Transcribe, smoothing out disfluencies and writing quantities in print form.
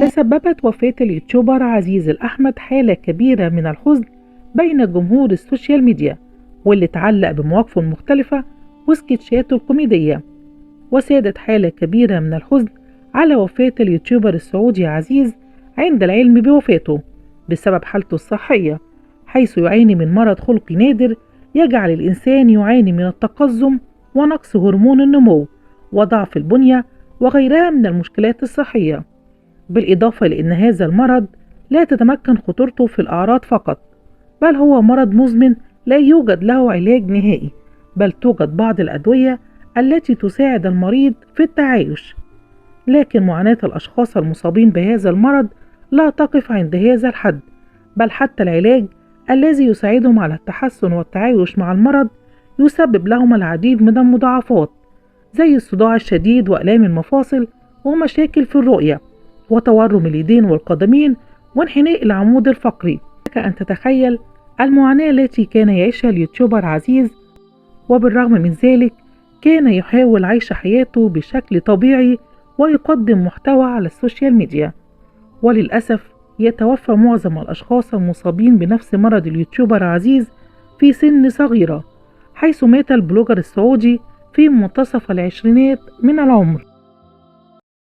تسببت وفاة اليوتيوبر عزيز الأحمد حالة كبيرة من الحزن بين جمهور السوشيال ميديا، واللي تعلق بمواقفه المختلفة وسكتشاته الكوميدية. وسادت حالة كبيرة من الحزن على وفاة اليوتيوبر السعودي عزيز عند العلم بوفاته بسبب حالته الصحية، حيث يعاني من مرض خلقي نادر يجعل الإنسان يعاني من التقزم ونقص هرمون النمو وضعف البنية وغيرها من المشكلات الصحية. بالإضافة لأن هذا المرض لا تتمكن خطورته في الأعراض فقط، بل هو مرض مزمن لا يوجد له علاج نهائي، بل توجد بعض الأدوية التي تساعد المريض في التعايش. لكن معاناة الأشخاص المصابين بهذا المرض لا تقف عند هذا الحد، بل حتى العلاج الذي يساعدهم على التحسن والتعايش مع المرض يسبب لهم العديد من المضاعفات، زي الصداع الشديد وآلام المفاصل ومشاكل في الرؤية وتورم اليدين والقدمين وانحناء العمود الفقري. لك أن تتخيل المعاناة التي كان يعيشها اليوتيوبر عزيز، وبالرغم من ذلك كان يحاول عيش حياته بشكل طبيعي ويقدم محتوى على السوشيال ميديا. وللأسف يتوفى معظم الأشخاص المصابين بنفس مرض اليوتيوبر عزيز في سن صغيرة، حيث مات البلوجر السعودي في منتصف العشرينات من العمر.